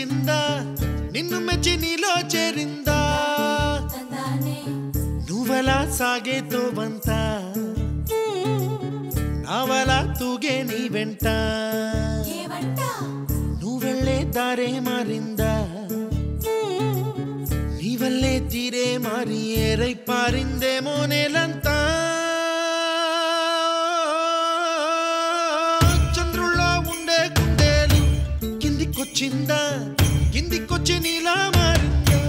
వచ్చిందా నిన్ను మెచ్చి నీలో చేరిందా నువ్వలా సాగేతో వంత నావలా తూగే నీ వెంట నువ్వెళ్ళే దారే మారిందా నీ వల్లే తీరే మారి ఏరై పారిందేమో నేలంతా చంద్రుల్లో ఉండే గుండెలు కిందికొచ్చిందా కిందికొచ్చి నీలా మారిందా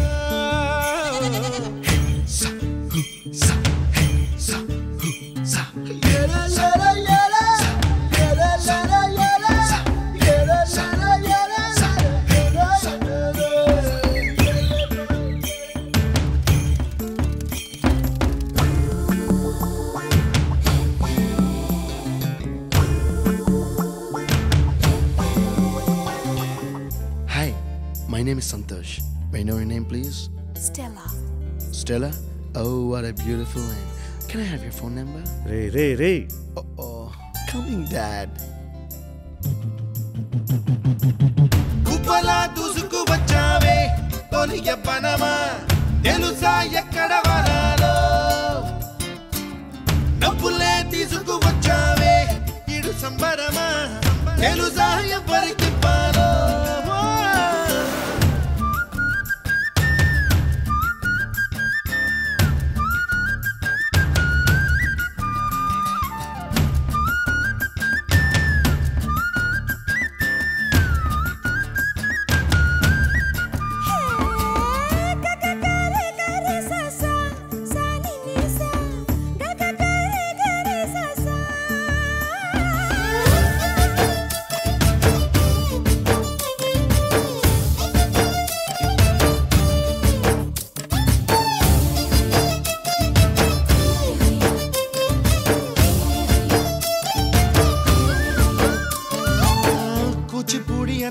My name is Santosh. May I know your name, please? Stella. Stella? Oh, what a beautiful name. Can I have your phone number? Ray. Oh, coming, Dad. కుప్పలా దూసుకు వచ్చావే తొలి యవ్వనమా తెలుసా ఎక్కడ వరాలో నవ్వులే తీసుకు వచ్చావే ఇడు సంబరమా తెలుసా ఎవరికి పాలో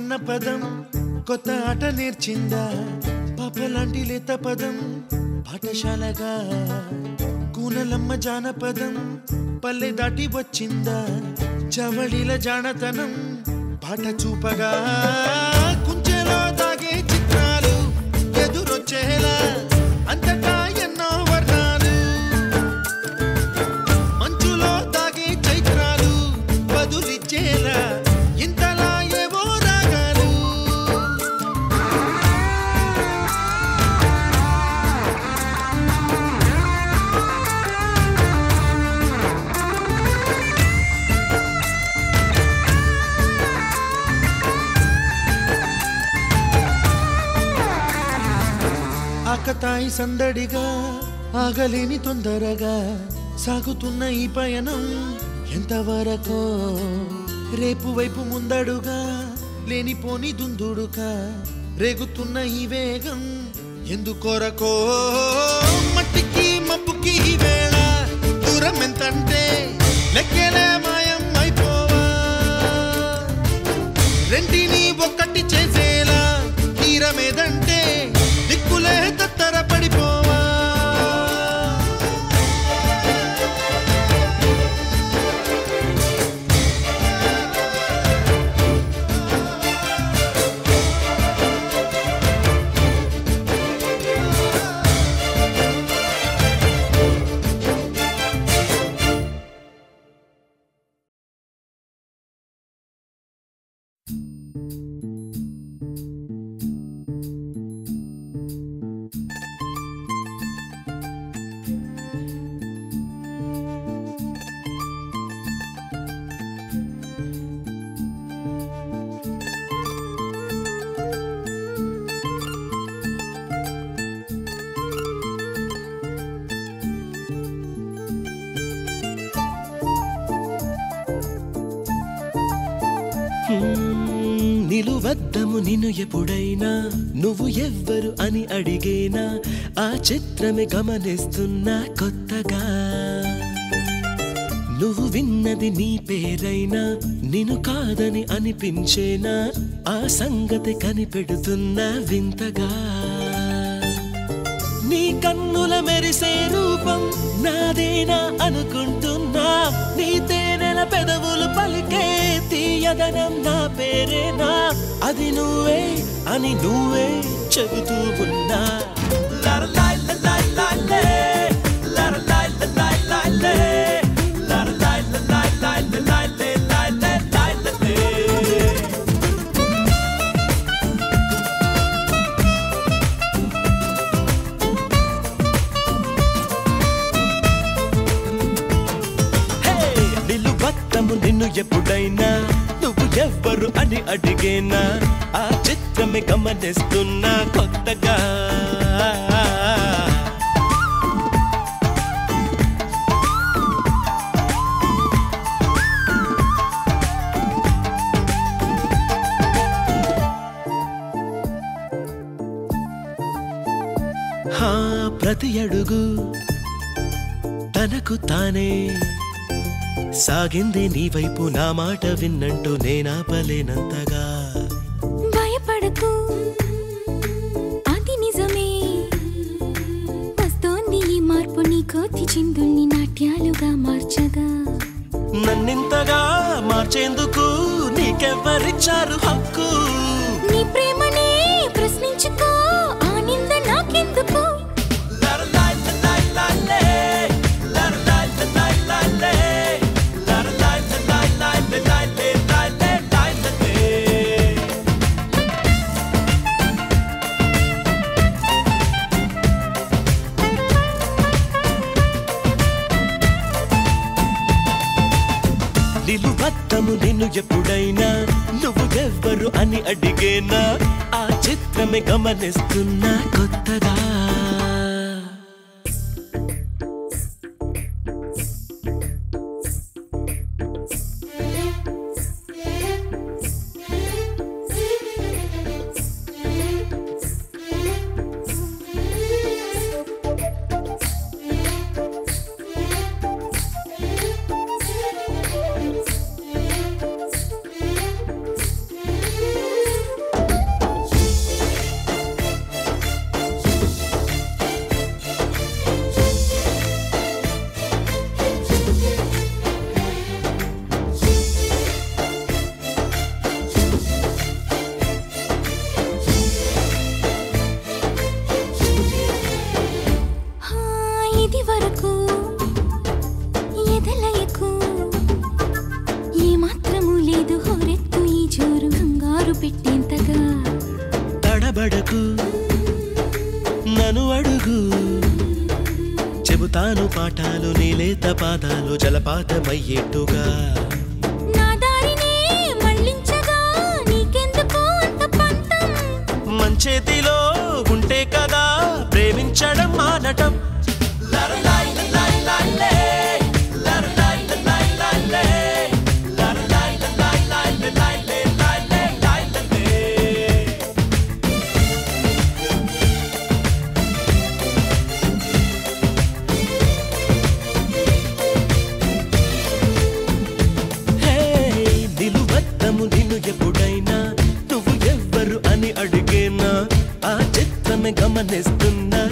అన్న పదం కొత్త ఆట నేర్చిందా పాపలాంటి లేత పదం పాఠశాలగా కూనలమ్మ జానపదం పల్లె దాటి వచ్చిందా చవళిల జానతనం పాట చూపగా కుంచెలో దాగే చిత్రాలు ఎదురొచ్చేలా అంతటా ఎన్నో వర్ణాలు మంచులో దాగే చైత్రాలు బదులిచ్చేలా ఇంతలా ఆకతాయి సందడిగా ఆగలేని తొందరగా సాగుతున్న ఈ పయనం ఎంతవరకో రేపు వైపు ముందడుగా లేనిపోని దుందుడుగా రేగుతున్న ఈ వేగం ఎందుకొరకో మట్టికి మబ్బుకి ఈ వేళ దూరం ఎంతంటే లెక్కలే మాయం అయిపోవా రెంటిని ఒక్కటి చేసేలా తీరమేదంటే దిక్కులే తత్తర పడిపోవా నిలువద్దము నిన్ను ఎప్పుడైనా నువ్వు ఎవ్వరు అని అడిగేనా ఆ చిత్రమే గమనిస్తున్నా కొత్తగా నువ్వు విన్నది నీ పేరైనా నిన్ను కాదని అనిపించేనా ఆ సంగతి కనిపెడుతున్నా వింతగా నీ కన్నుల మెరిసే రూపం నాదేనా అనుకుంటున్నా నీ తేనెల పెదవులు పలికే తీయ తీయదనం నా పేరేనా అది నువ్వే అని నువ్వే చెబుతూ ఉన్నా నిన్ను ఎప్పుడైనా నువ్వు ఎవ్వరు అని అడిగేనా ఆ చిత్రమే గమనిస్తున్నా కొత్తగా ప్రతి అడుగు తనకు తానే సాగింది నీ వైపు నా మాట విన్నంటూ నేనాపలేనంతగా భయపడకు అది నిజమే వస్తోంది ఈ మార్పు నీ కోతి చిందుల్ని నాట్యాలుగా మార్చగా నన్నింతగా మార్చేందుకు నీకెవ్వరిచ్చారు హక్కు నీ ప్రేమనే ప్రశ్నించుకో ఆ నింద నాకెందుకు నిలువద్దము నిన్ను ఎప్పుడైనా నువ్వు ఎవ్వరు అని అడిగేనా ఆ చిత్రమే గమనిస్తున్నా కొత్తగా ఇది వరకు ఎదలయకు ఏ మాత్రము లేదు హోరెత్తు ఈ జోరు కంగారు పెట్టేంతగా తడబడకు నన్ను అడుగు చెబుతాను పాఠాలు నీలేత పాదాలు జలపాతమయ్యేట్టుగా నా దారినే మళ్ళించగా నీకెందుకు అంత పంతం మంచేతిలో ఉంటే కదా ప్రేమించడం మానటం నిన్ను ఎప్పుడైనా నువ్వు ఎవ్వరు అని అడిగేనా ఆ చిత్రమే గమనిస్తున్నా